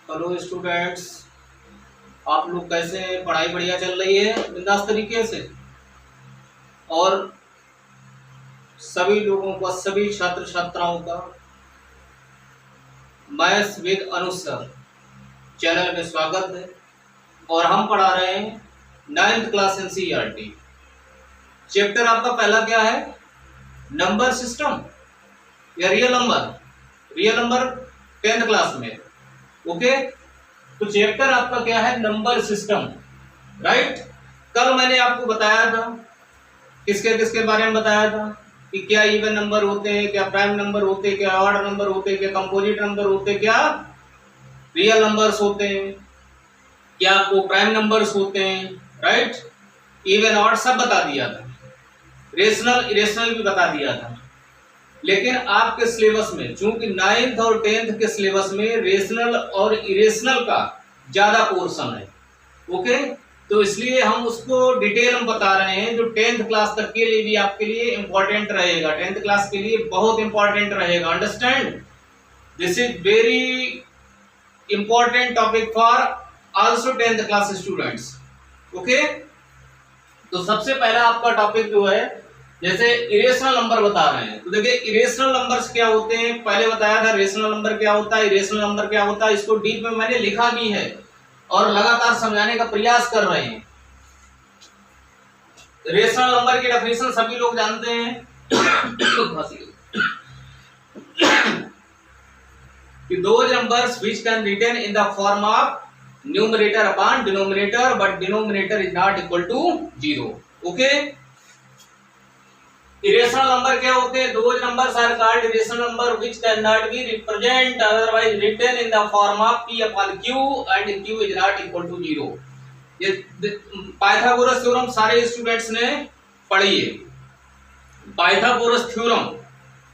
Hello students, आप लोग कैसे हैं? पढ़ाई बढ़िया चल रही है बिंदास तरीके से? और सभी लोगों का, सभी छात्र छात्राओं का maths with Anuj sir channel में स्वागत है। और हम पढ़ा रहे हैं 9th क्लास एनसीईआरटी। चैप्टर आपका पहला क्या है? नंबर सिस्टम या रियल नंबर 10th क्लास में। ओके, तो चैप्टर आपका क्या है? Number system, right. कल मैंने आपको बताया था, किसके किसके बारे में बताया था कि क्या इवन नंबर होते हैं, क्या प्राइम नंबर होते हैं, क्या ऑड नंबर होते हैं, क्या कंपोजिट नंबर होते हैं, क्या रियल नंबर्स होते हैं, क्या को प्राइम नंबर्स होते हैं, राइट। इवन ऑड सब बता दिया था, रेशनल इरेशनल भी बता दिया था। लेकिन आपके सिलेबस में, चूंकि 9th और 10th के सिलेबस में रेशनल और इरेशनल का ज्यादा पोर्शन है, ओके, तो इसलिए हम उसको डिटेल में बता रहे हैं, जो 10th क्लास तक के लिए भी आपके लिए इंपॉर्टेंट रहेगा, 10th क्लास के लिए बहुत इंपॉर्टेंट रहेगा। Understand, this is very important topic for also 10th class students. Okay, तो सबसे पहला आपका टॉपिक जो है, जैसे इरेशनल नंबर बता रहे हैं, तो देखिए इरेशनल नंबर्स क्या होते हैं। पहले बताया था रेशनल नंबर क्या होता है, इरेशनल नंबर क्या होता है। इसको डीप में मैंने लिखा भी है और लगातार समझाने का प्रयास कर रहे हैं। रेशनल नंबर की डेफिनेशन सभी लोग जानते हैं कि those numbers which can written in the form of numerator upon denominator but denominator is not equal to 0. Okay, irrational number क्या होते हैं? those numbers are called irrational number which cannot be represent otherwise written in the form of p upon q and q is not equal to 0. ये Pythagoras theorem सारे students ने पढ़ी है। Pythagoras theorem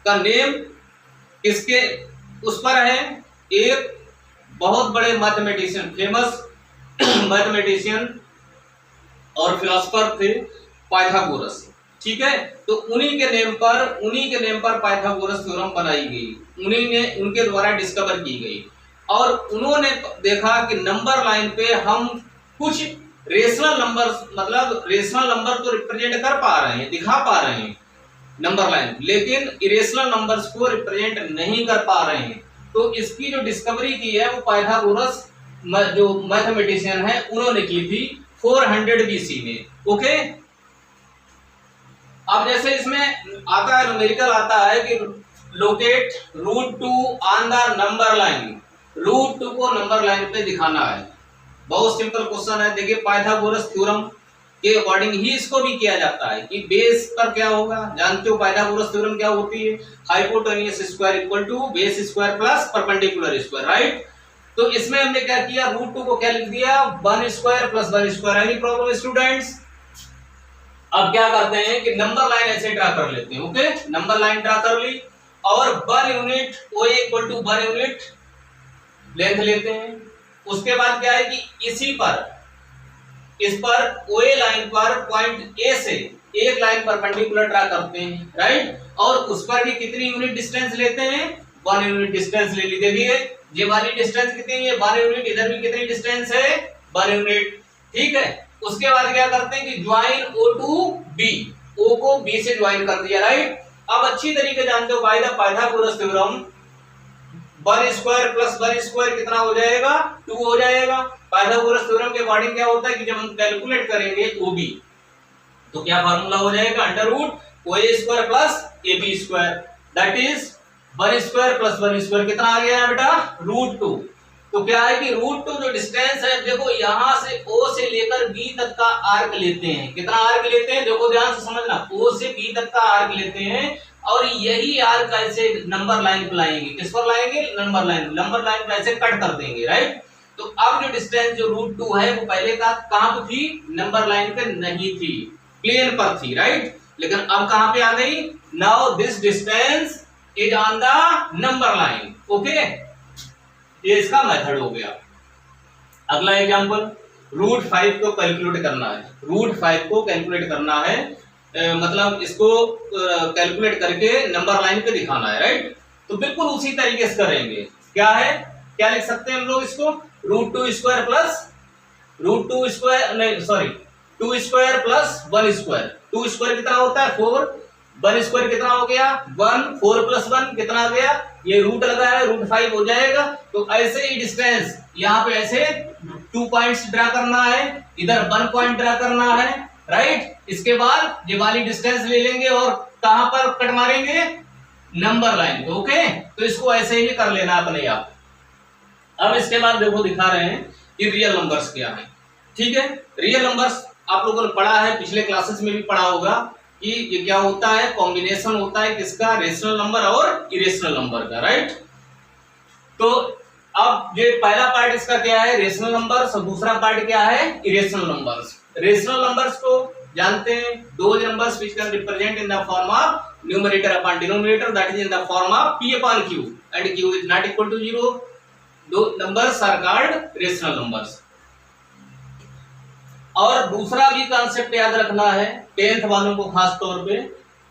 का name किसके उस पर है? एक बहुत बड़े मैथमेटिशियन, फेमस मैथमेटिशियन और फिलोसोफर थे पाइथागोरस, ठीक है। तो उन्हीं के नेम पर पाइथागोरस थ्योरम बनाई गई, उनके द्वारा डिस्कवर की गई। और उन्होंने देखा कि नंबर लाइन पे हम कुछ रेशनल नंबर्स, मतलब रेशनल नंबर तो रिप्रेजेंट कर पा रहे हैं, दिखा पा रहे हैं नंबर लाइन, लेकिन इरेशनल नंबर्स को रिप्रेजेंट नहीं कर पा रहे हैं। तो इसकी जो डिस्कवरी की है वो पाइथागोरस जो मैथमेटिशियन है उन्होंने की थी 400 BC में। ओके, अब जैसे इसमें आता है, न्यूमेरिकल आता है कि locate √2 on the number line. √2 को नंबर लाइन पे दिखाना है। बहुत सिंपल क्वेश्चन है। देखिए पाइथागोरस थ्योरम के अकॉर्डिंग ही इसको भी किया जाता है कि बेस पर क्या होगा। जानते हो पाइथागोरस थ्योरम क्या होती है? Hypotenuse square equal to base square plus perpendicular square, right. तो इसमें हमने क्या किया? √2 को क्या लिख दिया? 1 square plus 1 square. Any problem students? अब क्या करते हैं कि नंबर लाइन ऐसे ड्रा कर लेते हैं। ओके, नंबर लाइन ड्रा कर ली और 1 unit OA equal to 1 unit length लेते हैं। उसके बाद क्या है कि इस पर OA लाइन पर पॉइंट A से एक लाइन परपेंडिकुलर ड्रा करते हैं, राइट। और उस पर भी कितनी यूनिट डिस्टेंस लेते हैं? 1 यूनिट डिस्टेंस ले ली। देखिए ये वाली डिस्टेंस कितनी है? 1 यूनिट। इधर भी कितनी डिस्टेंस है? 1 यूनिट, ठीक है। उसके बाद क्या करते हैं कि join O to B, O को B से ज्वाइन कर दिया, राइट। अब अच्छी तरीके जानते हो by the Pythagoras theorem 1 square plus 1 square कितना हो जाएगा? 2 हो जाएगा। पाइथागोरस थ्योरम के अकॉर्डिंग क्या होता है कि जब हम कैलकुलेट करेंगे OB तो क्या फार्मूला हो जाएगा? √OA square plus AB square, that is 1 square plus 1 square कितना आ गया बेटा? √2। तो क्या है कि √2 जो डिस्टेंस है, देखो यहां से O से लेकर B तक का आर्क लेते हैं। कितना आर्क लेते हैं? देखो ध्यान से समझना, O से B तक का आर्क लेते हैं और यही आर्क ऐसे नंबर लाइन पर लाएंगे। किस पर लाएंगे? नंबर लाइन पर ऐसे कट कर देंगे, राइट। तो अब जो डिस्टेंस जो √2 है वो पहले का कहां पे थी? नंबर लाइन पे नहीं थी, प्लेन पर थी, राइट। लेकिन अब कहां पे आ गई? Now this distance is on the number line. Okay, ये इसका मेथड हो गया। अगला एग्जांपल, √5 को कैलकुलेट करना है। √5 को कैलकुलेट करना है, मतलब इसको कैलकुलेट करके नंबर लाइन पे दिखाना है, राइट। तो बिल्कुल उसी तरीके से करेंगे। क्या है? क्या लिख सकते हैं हम लोग इसको, root two square plus root two square, नहीं sorry, two square plus one square. Two square कितना होता है 4, वन स्क्वायर कितना हो गया 1, 4 प्लस 1 कितना आ गया, ये रूट लगा है रूट 5 हो जाएगा। तो ऐसे ही डिस्टेंस यहाँ पे ऐसे 2 पॉइंट्स ड्रा करना है, इधर 1 पॉइंट ड्रा करना है, राइट। इसके बाद ये वाली डिस्टेंस ले लेंगे और कहां पर कट मारेंगे, नंबर लाइन पे, ओके। तो इसको ऐसे ही कर लेना अपने आप। अब इसके बाद देखो दिखा रहे हैं कि रियल नंबर्स क्या है, ठीक है। रियल नंबर्स आप लोगों ने पढ़ा है, पिछले क्लासेस में भी पढ़ा होगा कि ये क्या होता है, कॉम्बिनेशन होता है किसका, रेशनल नंबर और इरेशनल नंबर का, राइट। तो अब ये पहला पार्ट इसका क्या है, रेशनल नंबर्स, और दूसरा पार्ट क्या है, इरेशनल नंबर्स। रेशनल नंबर्स को जानते हैं, those numbers which can represent in the form of numerator upon denominator, that is in the form of p upon q and q is not equal to 0, those numbers are called rational numbers. और दूसरा भी concept याद रखना है 10th वालों को खास तौर पे,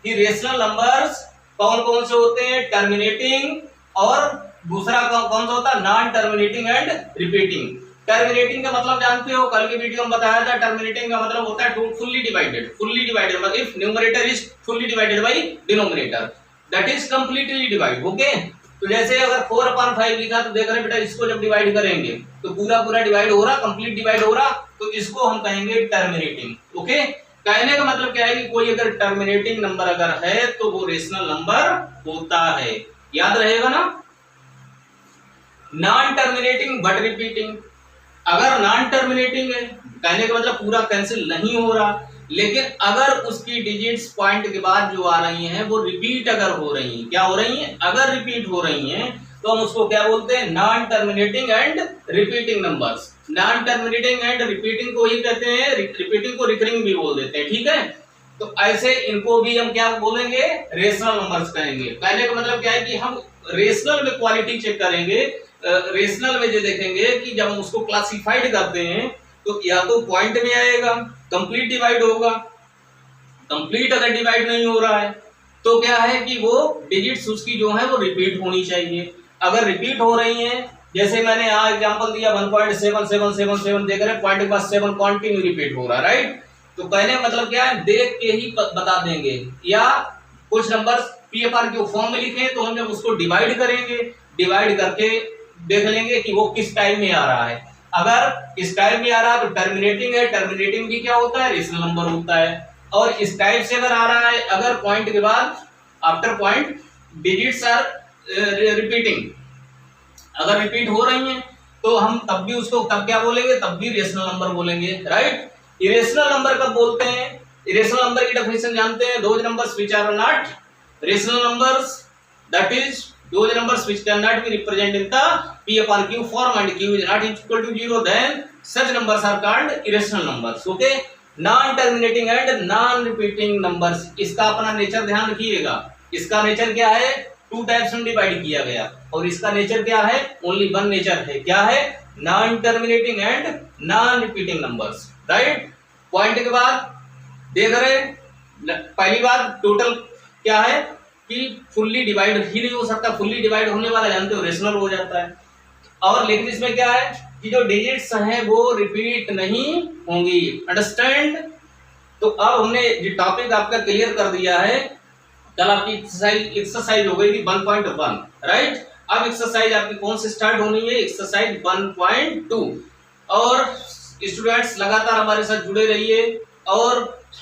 कि रेशनल नंबर्स कौन कौन से होते हैं, टर्मिनेटिंग, और दूसरा कौन सा होता है, non terminating and repeating. Terminating का मतलब जानते हो, कल के वीडियो में बताया था, टर्मिनेटिंग का मतलब होता है फुल्ली डिवाइडेड। फुल्ली डिवाइडेड मतलब if numerator is fully divided by denominator, that is completely divide, okay. तो जैसे अगर 4/5 लिखा तो देख रहे बेटा, इसको जब डिवाइड करेंगे तो पूरा पूरा डिवाइड हो रहा, कंप्लीट डिवाइड हो रहा, तो इसको हम कहेंगे टर्मिनेटिंग, ओके। कहने का मतलब क्या है कि कोई अगर टर्मिनेटिंग नंबर अगर है तो वो रेशनल नंबर होता है, याद रहेगा ना। नॉन टर्मिनेटिंग बट रिपीटिंग, अगर नॉन टर्मिनेटिंग है कहने का मतलब पूरा कैंसिल नहीं हो रहा, लेकिन अगर उसकी डिजिट्स पॉइंट के बाद जो आ रही हैं वो रिपीट अगर हो रही हैं, क्या हो रही हैं, अगर रिपीट हो रही हैं, तो हम उसको क्या बोलते हैं, non terminating and repeating numbers. Non terminating and repeating को ही कहते हैं, रिपीटिंग को रिकरिंग भी बोल देते हैं, ठीक है। तो ऐसे इनको भी हम क्या बोलेंगे, रेशनल नंबर्स कहेंगे। कहने का मतलब क्या है कि हम रेशनल में क्वालिटी चेक करेंगे, रेशनल में ये देखेंगे कि जब हम उसको क्लासिफाइड करते हैं तो या तो पॉइंट में आएगा, कंप्लीट डिवाइड होगा, कंप्लीट अगर डिवाइड नहीं हो रहा है तो क्या है कि वो डिजिट्स उसकी जो है वो रिपीट होनी चाहिए। अगर रिपीट हो रही हैं, जैसे मैंने यहाँ एग्जांपल दिया 1.7777 देख रहे, पॉइंट के बाद 7 कंटिन्यू रिपीट हो रहा है, राइट। तो कहने का मतलब क्या है, देख के ही बता देंगे, या कुछ नंबर्स p/q फॉर्म में लिखे तो हम जब उसको डिवाइड करेंगे, डिवाइड करके देख लेंगे कि वो किस टाइम में आ रहा है। अगर इस टाइप में आ रहा है तो टर्मिनेटिंग है, टर्मिनेटिंग भी क्या होता है, रेशनल नंबर होता है। और इस टाइप से अगर आ रहा है, अगर पॉइंट के बाद after point digits are repeating, अगर रिपीट हो रही हैं तो हम तब भी उसको तब क्या बोलेंगे, तब भी रेशनल नंबर बोलेंगे, राइट। इरेशनल नंबर कब बोलते हैं, इरेशनल नंबर की डेफिनेशन जानते हैं, those numbers which are not rational numbers, that is those numbers which cannot be represented in the p/q form and q is not equal to 0, then such numbers are called irrational numbers, okay। non terminating and non repeating numbers, इसका अपना nature ध्यान रखिएगा। इसका nature क्या है, 2 types में divide किया गया, और इसका नेचर क्या है, ओनली वन नेचर है, क्या है, non terminating and non repeating numbers, right. Point के बाद देख रहे, पहली बात टोटल क्या है कि फुल्ली डिवाइड ही नहीं हो सकता, फुल्ली डिवाइड होने वाला जानते हो रेशनल हो जाता है। और लेकिन इसमें क्या है कि जो डिजिट्स हैं वो रिपीट नहीं होंगी, अंडरस्टैंड। तो अब हमने जो टॉपिक आपका क्लियर कर दिया है, कल आपकी एक्सरसाइज हो गई थी 1.1, राइट। अब एक्सरसाइज आपकी कौन सी स्टार्ट होनी है, एक्सरसाइज 1.2। और स्टूडेंट्स लगातार हमारे साथ जुड़े रहिए और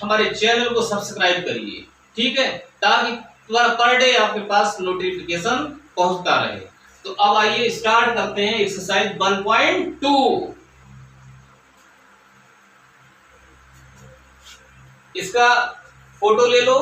हमारे चैनल को सब्सक्राइब करिए, ठीक है, ताकि पर डे आपके पास नोटिफिकेशन पहुंचता रहे। तो अब आइए स्टार्ट करते हैं एक्सरसाइज 1.2। इसका फोटो ले लो,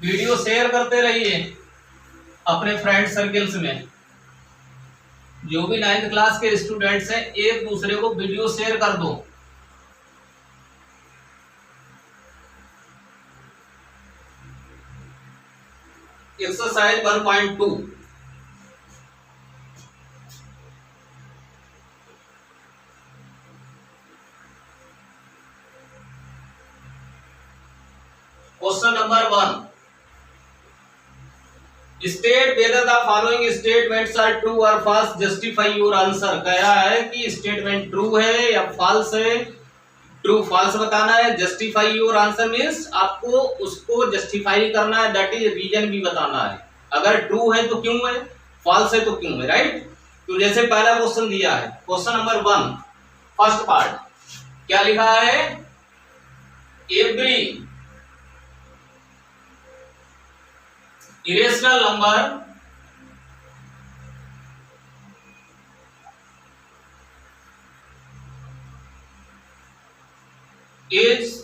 वीडियो शेयर करते रहिए अपने फ्रेंड सर्कल्स में। जो भी 9th क्लास के स्टूडेंट्स हैं, एक दूसरे को वीडियो शेयर कर दो। Exercise 1.2, question number 1, state whether the following statements are true और फॉल्स, जस्टिफाई योर आंसर। कह रहा है कि स्टेटमेंट ट्रू है या फॉल्स है, ट्रू फॉल्स बताना है। जस्टिफाई योर आंसर मींस आपको उसको जस्टिफाई करना है, दैट इज रीजन भी बताना है। अगर ट्रू है तो क्यों है, फॉल्स है तो क्यों है, राइट। तो जैसे पहला क्वेश्चन दिया है, क्वेश्चन नंबर 1 फर्स्ट पार्ट, क्या लिखा है, every irrational number is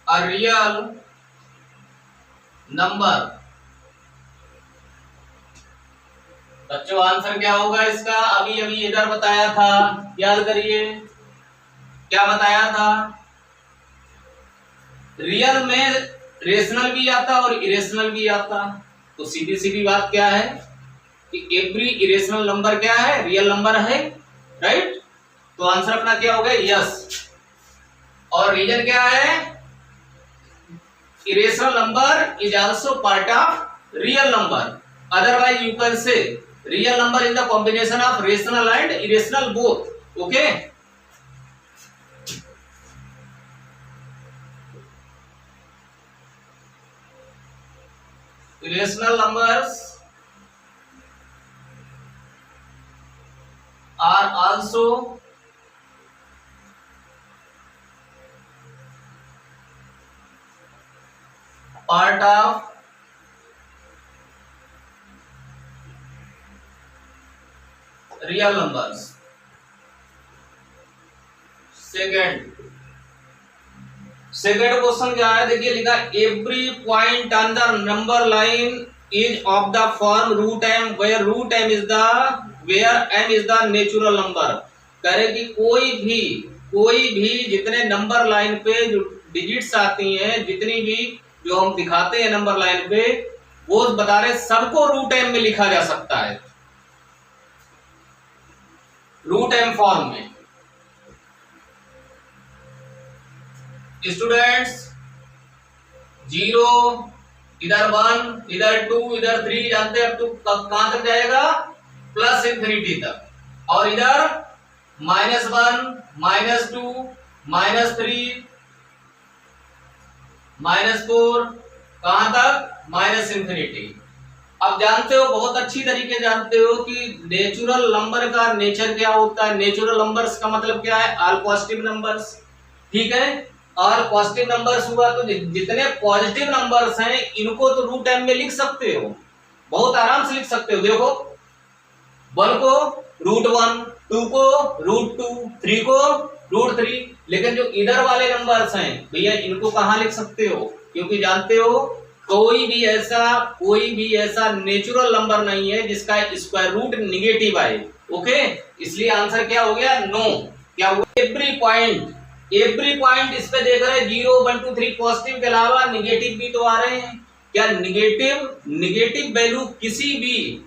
a real number। बच्चों आंसर क्या होगा इसका, अभी अभी इधर बताया था, याद करिए क्या बताया था। रियल में रेशनल भी आता और इरेशनल भी आता। तो सीधी सीधी बात क्या है कि एवरी इरेशनल नंबर क्या है, रियल नंबर है, राइट। तो आंसर अपना क्या हो गया, यस। और रीजन क्या है, irrational number is also part of real number, otherwise you can say real number is the combination of rational and irrational both. Okay, irrational numbers are also part of real numbers। Second question क्या है, देखिए लिखा every point on the number line is of the form root m where root M is the where m is the natural number. कह रहे कि कोई भी जितने नंबर लाइन पे जो डिजिट्स आती हैं, जितनी भी जो हम दिखाते हैं नंबर लाइन पे, वो बता रहे सबको रूट एम में लिखा जा सकता है, रूट एम फॉर्म में। स्टूडेंट्स 0 इधर 1 इधर 2 इधर 3 जानते हैं, अब तो कहां तक जाएगा, प्लस इंफिनिटी तक, और इधर -1 -2 -3 -4 कहां तक, माइनस इंफिनिटी। अब जानते हो, बहुत अच्छी तरीके जानते हो कि नेचुरल नंबर का नेचर क्या होता है। नेचुरल नंबर्स का मतलब क्या है, ऑल पॉजिटिव नंबर्स, ठीक है। और पॉजिटिव नंबर्स हुआ तो जितने पॉजिटिव नंबर्स हैं इनको तो रूट एम में लिख सकते हो, बहुत आराम से लिख सकते हो। देखो 1 को √1, 2 को √2, 3 को √3, लेकिन जो इधर वाले नंबर्स हैं भैया इनको कहां लिख सकते हो, क्योंकि जानते हो कोई भी ऐसा नेचुरल नंबर नहीं है जिसका स्क्वायर रूट निगेटिव आए। ओके, इसलिए आंसर क्या हो गया, नो। क्या हुआ, एवरी पॉइंट इस पे देख रहे हैं 0 1 2 3 पॉजिटिव के अलावा निगेटिव भी तो आ रहे हैं। क्या निगेटिव वैल्यू किसी भी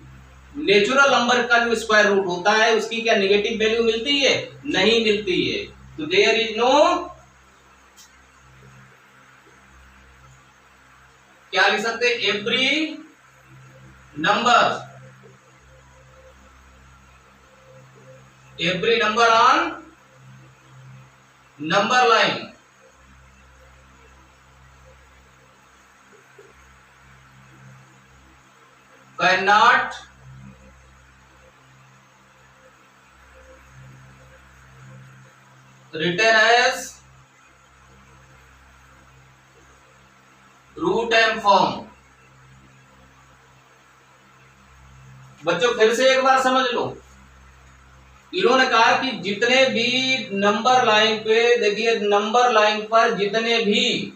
नेचुरल नंबर का जो स्क्वायर रूट होता है उसकी क्या निगेटिव वैल्यू मिलती है, नहीं मिलती है। तो देयर इज नो, क्या लिख सकते, every number on number line can not written as root m form. बच्चों फिर से एक बार समझ लो, इन्होंने कहा कि जितने भी नंबर लाइन पे, देखिए नंबर लाइन पर जितने भी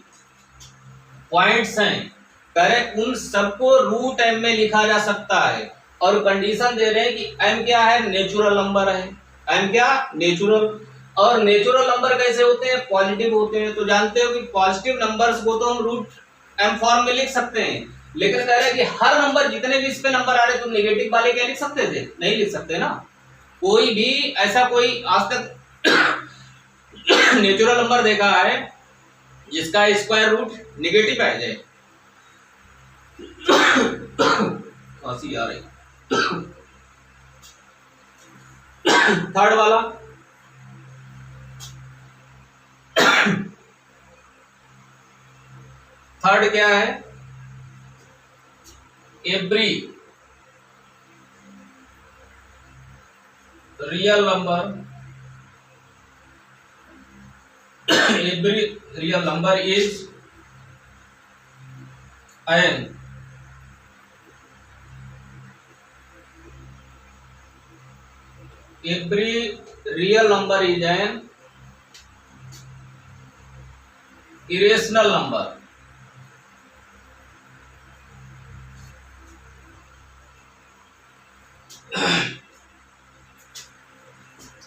पॉइंट्स हैं करेक्ट, उन सबको रूट एम में लिखा जा सकता है। और कंडीशन दे रहे हैं कि एम क्या है, नेचुरल नंबर है। एम क्या, नेचुरल। और नेचुरल नंबर कैसे होते हैं, पॉजिटिव होते हैं। तो जानते हो कि पॉजिटिव नंबर्स को तो हम रूट एम फॉर्म में लिख सकते हैं, लेकिन कह रहे हैं कि हर नंबर जितने भी इस पे नंबर आ रहे तो नेगेटिव वाले क्या लिख सकते थे, नहीं लिख सकते ना। कोई भी ऐसा कोई आज तक नेचुरल नंबर देखा है जिसका स्क्वायर रूट निगेटिव आ जाए। खांसी आ रही। थर्ड वाला, थर्ड क्या है, every real number, every real number is n every real number is an irrational number।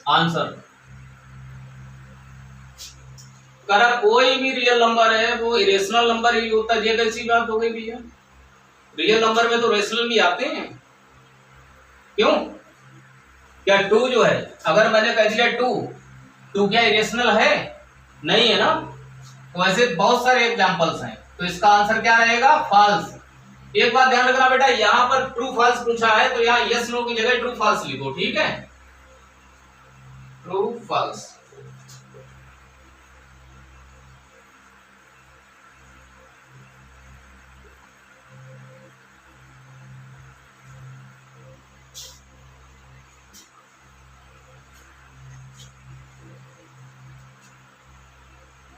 Answer, करा कोई भी रियल नंबर है वो इरेशनल नंबर ही होता है। ये कैसी बात हो गई भैया, रियल नंबर में तो रेशनल भी आते हैं, क्यों? क्या टू जो है, अगर मैंने कह दिया टू क्या इरेशनल है? नहीं है ना। तो ऐसे बहुत सारे एग्जांपल्स हैं, तो इसका आंसर क्या रहेगा? फॉल्स। एक बात ध्यान रखना बेटा, यहां पर ट्रू फॉल्स पूछा है तो यहां यस नो की जगह ट्रू फॉल्स लिखो, ठीक है? True false.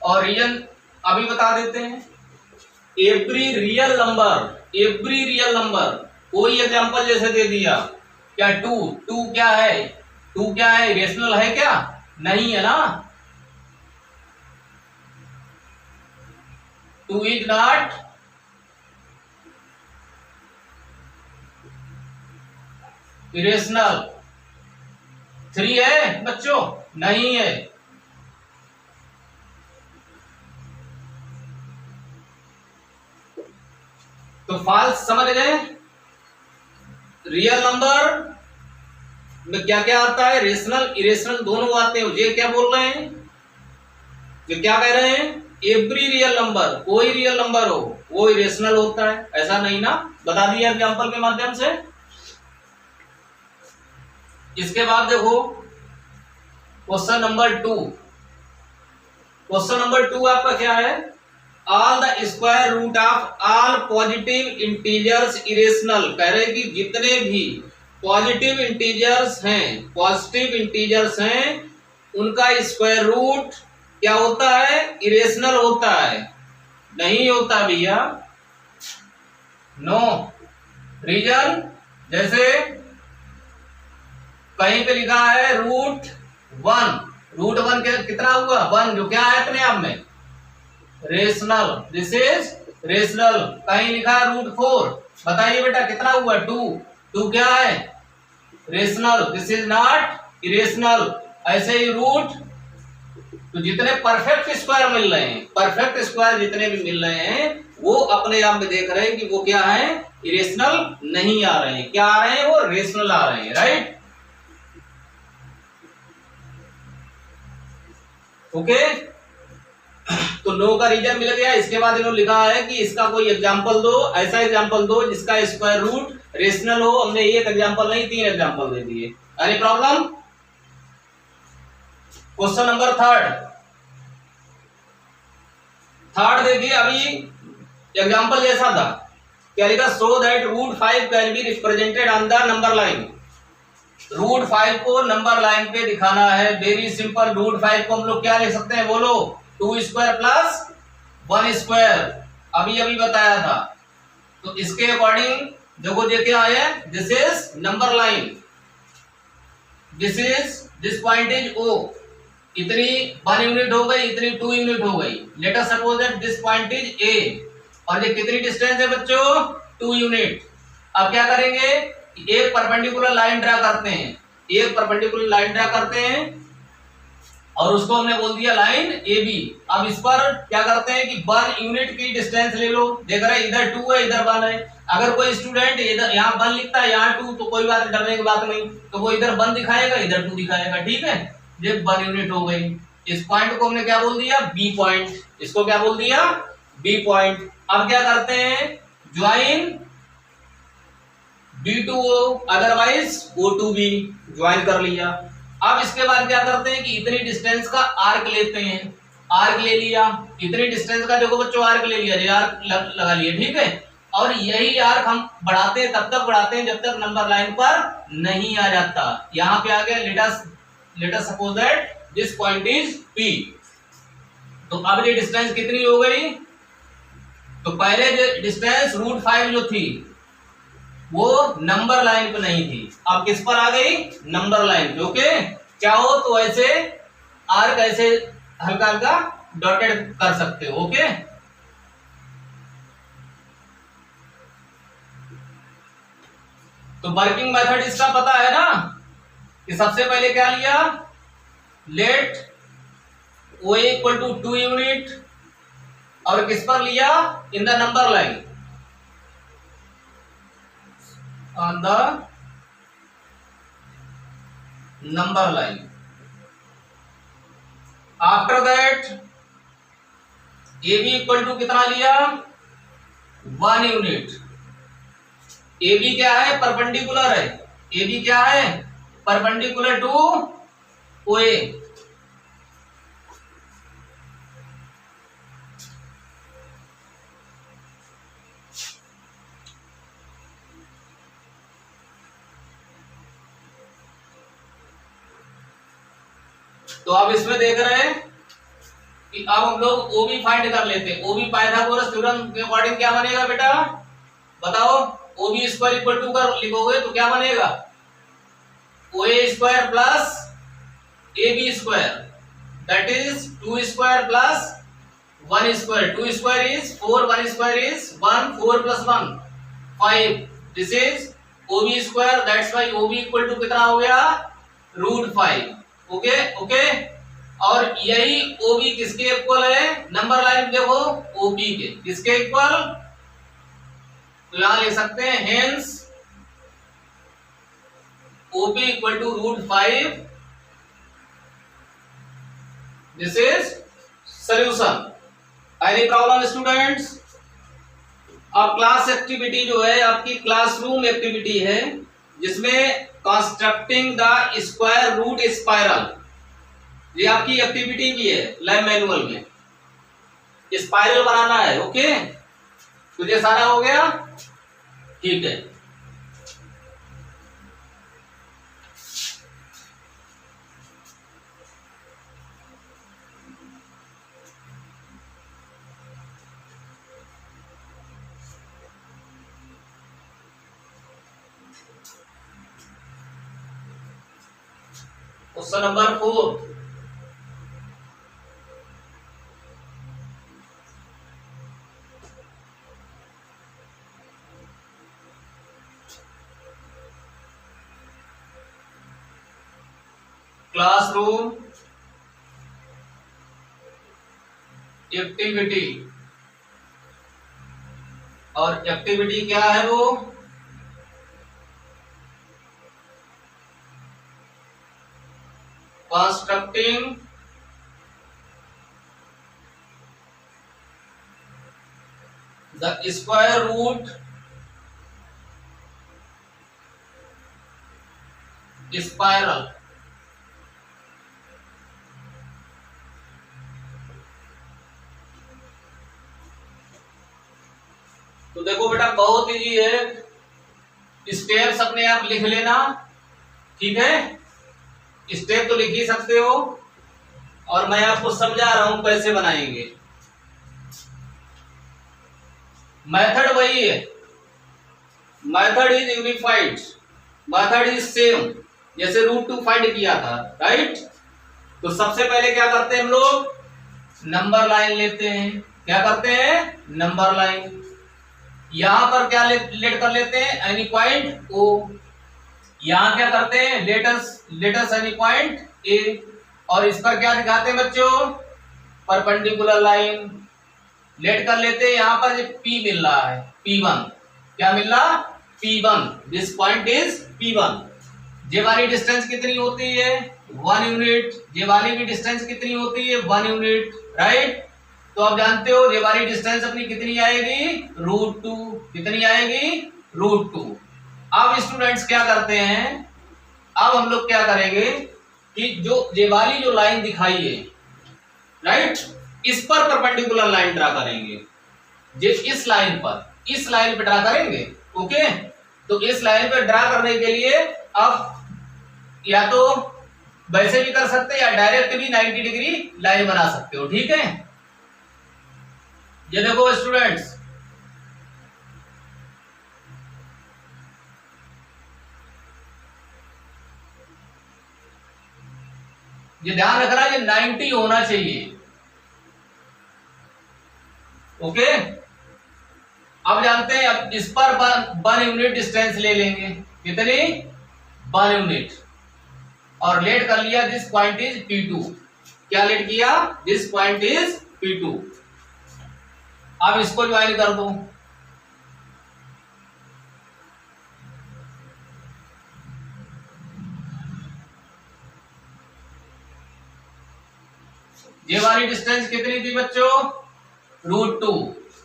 और रीजन अभी बता देते हैं। एवरी रियल नंबर, कोई एग्जांपल जैसे दे दिया, क्या टू क्या है? टू क्या है? इरेशनल है क्या? नहीं है ना। Two is not irrational. Three है बच्चों? नहीं है। तो फॉल्स समझ गए। रियल नंबर में क्या क्या आता है? रेशनल इरेशनल दोनों आते हैं। ये क्या बोल रहे हैं, ये क्या कह रहे हैं? एवरी रियल नंबर, कोई रियल नंबर हो वो इरेशनल होता है, ऐसा नहीं ना। बता दिया एग्जांपल के माध्यम से। इसके बाद देखो क्वेश्चन नंबर 2। क्वेश्चन नंबर 2 आपका क्या है? All the square root of all positive integers irrational. कह रहे कि जितने भी पॉजिटिव इंटीजर्स हैं उनका स्क्वायर रूट क्या होता है? इरेशनल होता है। नहीं होता भैया, नो। रीजन, जैसे कहीं पे लिखा है रूट वन कितना हुआ? 1, जो क्या है अपने आप में रेशनल, दिस इज रेशनल। कहीं लिखा है रूट 4, बताइए बेटा कितना हुआ? 2 क्या है? Rational, this is not irrational. ऐसे ही रूट, तो जितने परफेक्ट स्क्वायर मिल रहे हैं, परफेक्ट स्क्वायर जितने भी मिल रहे हैं वो अपने आप में देख रहे हैं कि वो क्या है? इरेशनल नहीं आ रहे हैं। क्या आ रहे हैं? वो रेशनल आ रहे हैं, राइट? ओके, तो नो का रीजन मिल गया। इसके बाद इन्होंने लिखा है कि इसका कोई एग्जांपल दो, ऐसा एग्जांपल दो जिसका स्क्वायर रूट रेशनल हो। हमने एक एग्जांपल नहीं 3 एग्जांपल दे दिए। Any problem? क्वेश्चन नंबर 3 देखिए, अभी एग्जांपल जैसा था। क्या लिखा? So that root 5 can be represented on the number line. Root 5 को नंबर लाइन पे दिखाना है। Very simple. रूट 5 को हम लोग क्या लिख सकते हैं? बोलो, 2 स्क्वायर प्लस 1 स्क्वायर। अभी बताया था। तो इसके अकॉर्डिंग देखो ये क्या है? This is number line, this point is O। इतनी 1 यूनिट हो गई, इतनी 2 यूनिट हो गई। Let us suppose that this point is A। और ये कितनी डिस्टेंस है बच्चों? 2 यूनिट। अब क्या करेंगे? एक परपेंडिकुलर लाइन ड्रा करते हैं, और उसको हमने बोल दिया लाइन AB। अब इस पर क्या करते हैं कि 1 यूनिट की डिस्टेंस ले लो। देख रहे हैं इधर 2 है, इधर 1 है। अगर कोई स्टूडेंट इधर यहाँ 1 लिखता है, यहाँ 2, तो कोई बात डरने की बात नहीं। तो वो इधर 1 दिखाएगा, इधर 2 दिखाएगा, ठीक है? ये 1 यूनिट हो गई। इस पॉइंट को हमने क्या बोल दिया, बी पॉइंट, इसको क्या बोल दिया, बी पॉइंट। अब क्या करते हैं, join B to O otherwise O to B, join कर लिया। अब इसके बाद क्या करते हैं कि इतनी डिस्टेंस का आर्क लेते हैं, आर्क ले लिया, इतनी डिस्टेंस का देखो बच्चों आर्क ले लिया, ये आर्क लगा लिया, ठीक है। और यही आर्क हम बढ़ाते हैं, तब तक बढ़ाते हैं जब तक नंबर लाइन पर नहीं आ जाता। यहां पे आ गया, let us suppose that this point is P। तो अब ये डिस्टेंस कितनी हो गई, तो पहले जो डिस्टेंस √5 जो थी वो नंबर लाइन पे नहीं थी, अब किस पर आ गई, नंबर लाइन पे। ओके, क्या हो तो ऐसे आर्क ऐसे हल्का हल्का डॉटेड कर सकते हो। ओके, तो वर्किंग मेथड इसका पता है ना, कि सबसे पहले क्या लिया, let OA equal to 2 unit, और किस पर लिया, in the number line, on the number line. After that AB equal to कितना लिया, 1 यूनिट। AB क्या है, परपेंडिकुलर है, AB क्या है, परपेंडिकुलर टू OA। तो अब इसमें देख रहे हैं कि अब हम लोग OB फाइंड कर लेते हैं। OB पाइथागोरस थ्योरम के अकॉर्डिंग क्या बनेगा बेटा, बताओ। OB स्क्वायर इक्वल टू कर लिखोगे तो क्या बनेगा, OA square plus AB square, that is 2 square plus 1 square. 2 square is 4, 1 square is 1, 4 plus 1 5। This is OB square, that's why OB equal to कितना हो गया, √5। ओके ओके, और यही OB किसके इक्वल है, नंबर लाइन देखो OB के किसके इक्वल, तो यहां लिख सकते हैं hence OB equal to √5। This is solution. Any problem students. अब क्लास एक्टिविटी जो है आपकी क्लासरूम एक्टिविटी है, जिसमें constructing the square root spiral, ये आपकी एक्टिविटी भी है लैब मैनुअल में, स्पाइरल बनाना है। ओके, तो ये सारा हो गया, ठीक है। क्वेश्चन नंबर 4, क्लासरूम एक्टिविटी, और एक्टिविटी क्या है वो, constructing the square root spiral. तो देखो बेटा बहुत इजी है, स्टेप्स अपने आप लिख लेना, ठीक है। स्टेप तो लिख ही सकते हो, और मैं आपको समझा रहा हूं कैसे बनाएंगे। मेथड वही है, method is unified, method is same, जैसे √2 फाइंड किया था, राइट। तो सबसे पहले क्या करते हैं हम लोग, नंबर लाइन लेते हैं। क्या करते हैं, नंबर लाइन। यहां पर क्या लेट कर लेते हैं, एनी पॉइंट O। यहां क्या करते हैं, लेटस एनी पॉइंट A, और इस पर क्या दिखाते हैं बच्चों, परपेंडिकुलर लाइन। लेट कर लेते हैं, यहां पर P मिल रहा है, P1। क्या मिल रहा, P1, this point is P1। ये वाली डिस्टेंस कितनी होती है 1 यूनिट, ये वाली भी डिस्टेंस कितनी होती है 1 यूनिट, राइट। तो आप जानते हो ये वाली डिस्टेंस अपनी कितनी आएगी √2, कितनी आएगी √2। अब स्टूडेंट्स क्या करते हैं, अब हम लोग क्या करेंगे कि जो ये वाली जो लाइन दिखाई है, राइट, इस पर परपेंडिकुलर लाइन ड्रा करेंगे, जो इस लाइन पे ड्रा करेंगे, ओके। तो इस लाइन पे ड्रा करने के लिए अब या तो वैसे भी कर सकते हैं या डायरेक्ट भी 90 डिग्री लाइन बना सकते हो, ठीक है। ये देखो स्टूडेंट्स, ये ध्यान रखना ये 90 होना चाहिए, ओके। अब जानते हैं, अब इस पर 1 यूनिट डिस्टेंस ले लेंगे, कितनी 1 यूनिट, और लेट कर लिया दिस पॉइंट इज P2। क्या लेट किया, दिस पॉइंट इज P2। अब इसको ज्वाइन कर दो, ये वाली डिस्टेंस कितनी थी बच्चों √2,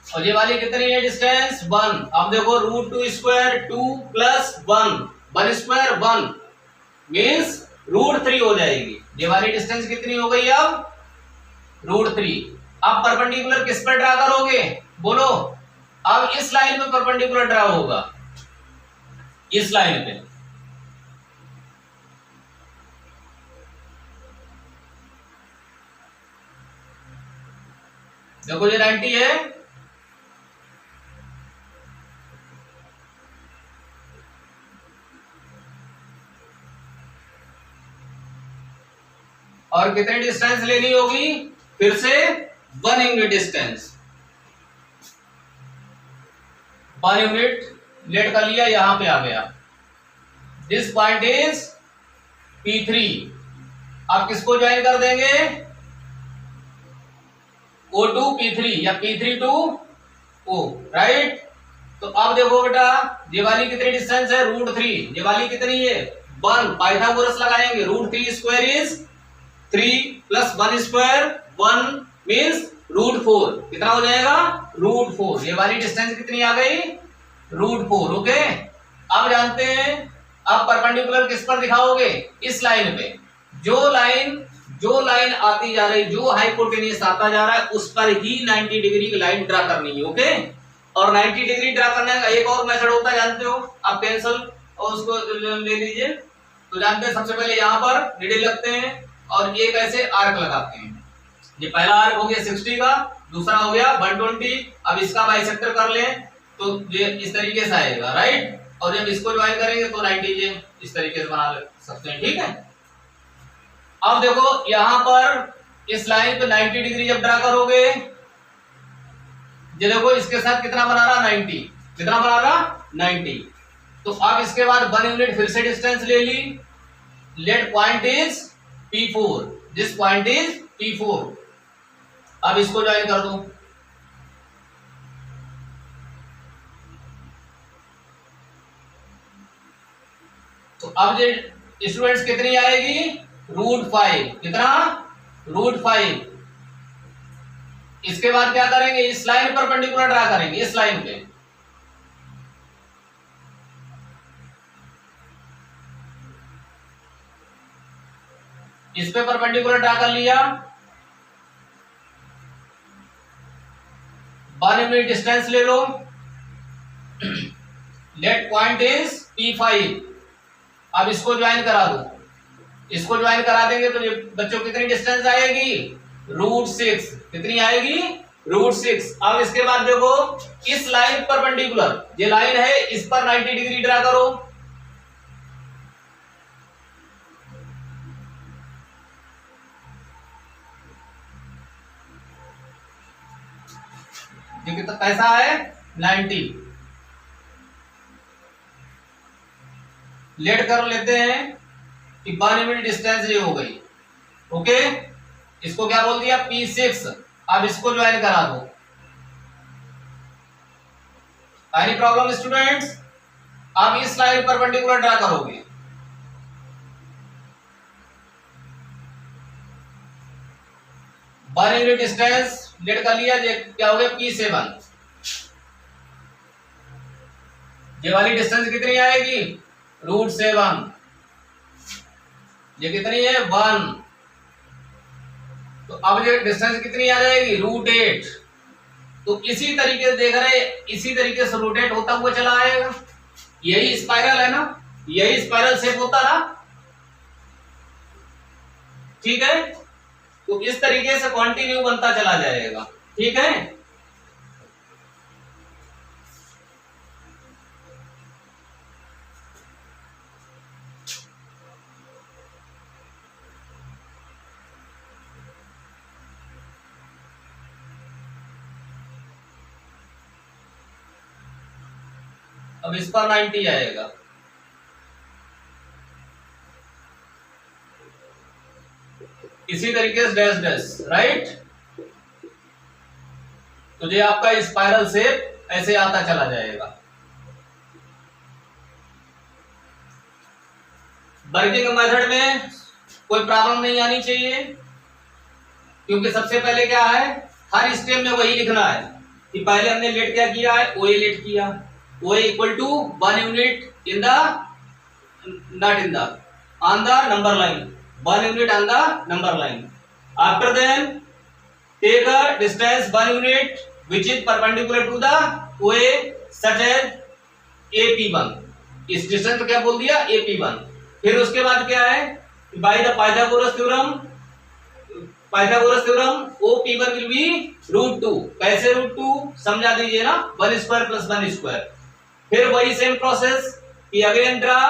और ये वाली कितनी है डिस्टेंस 1। अब देखो √2 स्क्वायर 2 प्लस 1 स्क्वायर 1 मीन्स √3 हो जाएगी। ये वाली डिस्टेंस कितनी हो गई अब √3। अब परपेंडिकुलर किस पर ड्रा करोगे बोलो, अब इस लाइन पे परपेंडिकुलर ड्रा होगा, इस लाइन पे। देखो ये 90 है, और कितनी डिस्टेंस लेनी होगी फिर से 1 यूनिट डिस्टेंस, 1 यूनिट लेट कर लिया, यहां पे आ गया, दिस पॉइंट इज P3। आप किसको ज्वाइन कर देंगे O2 P3 या P3 to O, राइट। तो अब देखो बेटा ये वाली कितनी डिस्टेंस है √3, ये वाली कितनी है 1, पाइथागोरस लगाएंगे, √3 square is 3 plus 1 square 1 means √4, कितना हो जाएगा √4। ये वाली डिस्टेंस कितनी आ गई √4, ओके। अब जानते हैं, अब परपेंडिकुलर किस पर दिखाओगे इस लाइन पे, जो लाइन आती जा रही, जो हाइपोटेन्यूस आता जा रहा है उस पर ही 90 डिग्री की लाइन ड्रा करनी है, ओके। और 90 डिग्री ड्रा करने का एक और मेथड होता है, जानते हो आप, पेंसिल और उसको ले लीजिए। तो जानते हैं सबसे पहले यहाँ पर निडल लगते हैं और एक ऐसे आर्क लगाते हैं। ये पहला आर्क हो गया 60 का, दूसरा हो गया 120। अब इसका बाइसेक्टर कर लें तो ये इस तरीके से आएगा, राइट। और जब इसको ज्वाइन करेंगे तो 90 ये इस तरीके से बना सकते हैं, ठीक है। अब देखो यहां पर इस लाइन पे 90 डिग्री जब ड्रा करोगे, ये देखो इसके साथ कितना बना रहा 90, कितना बना रहा 90। तो अब इसके बाद 1 यूनिट फिर से डिस्टेंस ले ली, let point is P4, this point is P4। अब इसको ज्वाइन कर दो, तो अब ये स्टूडेंट्स कितनी आएगी √5, कितना √5। इसके बाद क्या करेंगे, इस लाइन पर परपेंडिकुलर ड्रा करेंगे, इस लाइन पे। इस पे परपेंडिकुलर ड्रा कर लिया, 1 यूनिट डिस्टेंस ले लो, लेट पॉइंट इज P5। अब इसको ज्वाइन करा दो, इसको ज्वाइन करा देंगे तो ये बच्चों कितनी डिस्टेंस आएगी √6, कितनी आएगी √6। अब इसके बाद देखो इस लाइन परपेंडिकुलर, ये लाइन है इस पर 90 डिग्री ड्रा करो, ये कितना कैसा है 90। लेट कर लेते हैं कि 1 यूनिट डिस्टेंस ये हो गई, ओके। इसको क्या बोल दिया P6। अब इसको ज्वाइन करा दो। Any problem students? अब इस लाइन परपेंडिकुलर ड्रा करोगे, 1 यूनिट डिस्टेंस लेट कर लिया, ये क्या हो गया P7। ये वाली डिस्टेंस कितनी आएगी √7, ये कितनी है 1। तो अब ये डिस्टेंस कितनी आ जाएगी √8। तो इसी तरीके से देख रहे, इसी तरीके से रोटेट होता हुआ चला आएगा। यही स्पाइरल है ना, यही स्पाइरल शेप होता ना, ठीक है। तो इस तरीके से कंटिन्यू बनता चला जाएगा, ठीक है। अब इस पर 90 आएगा, इसी तरीके से डैश डैश, राइट। तो ये आपका स्पाइरल शेप ऐसे आता चला जाएगा। वर्किंग मेथड में कोई प्रॉब्लम नहीं आनी चाहिए, क्योंकि सबसे पहले क्या है, हर स्टेप में वही लिखना है कि पहले हमने लेट क्या किया है, OA लेट किया, OA equal to 1 unit in the not in the on the number line, 1 unit on the number line. After then, take a distance 1 unit which is perpendicular to the OA such as AP1. इस distance को क्या बोल दिया AP1। फिर उसके बाद क्या है, by the Pythagoras theorem OP1 will be √2। कैसे √2 समझा दीजिए ना, 1 स्क्वायर प्लस 1 स्क्वायर। फिर वही सेम प्रोसेस कि again draw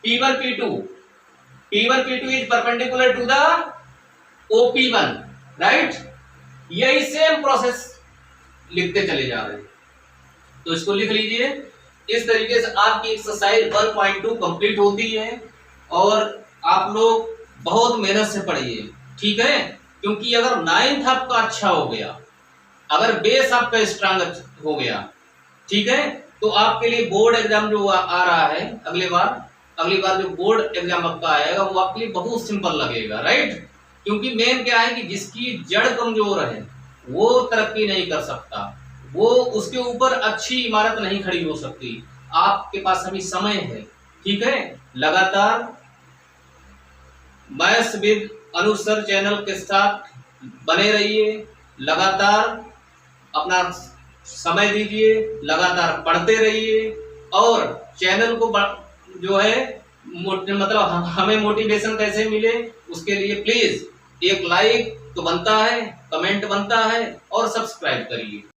P1 P2 is perpendicular to the OP1, right. यही सेम प्रोसेस लिखते चले जा रहे हैं, तो इसको लिख लीजिए। इस तरीके से आपकी एक्सरसाइज 1.2 कंप्लीट होती है, और आप लोग बहुत मेहनत से पढ़िए, ठीक है। क्योंकि अगर 9th आपका अच्छा हो गया, अगर बेस आपका स्ट्रांग हो गया, ठीक है, तो आपके लिए बोर्ड एग्जाम जो आ रहा है अगली बार जो बोर्ड एग्जाम आपका आएगा वो आपके लिए बहुत सिंपल लगेगा, राइट। क्योंकि मेन क्या है कि जिसकी जड़ कमजोर है वो तरक्की नहीं कर सकता, वो उसके ऊपर अच्छी इमारत नहीं खड़ी हो सकती। आपके पास अभी समय है, ठीक है। लगातार maths with Anuj sir channel के साथ बने रहिए, लगातार अपना समय दीजिए, लगातार पढ़ते रहिए, और चैनल को जो है मतलब हमें मोटिवेशन कैसे मिले उसके लिए प्लीज एक लाइक तो बनता है, कमेंट बनता है, और सब्सक्राइब करिए।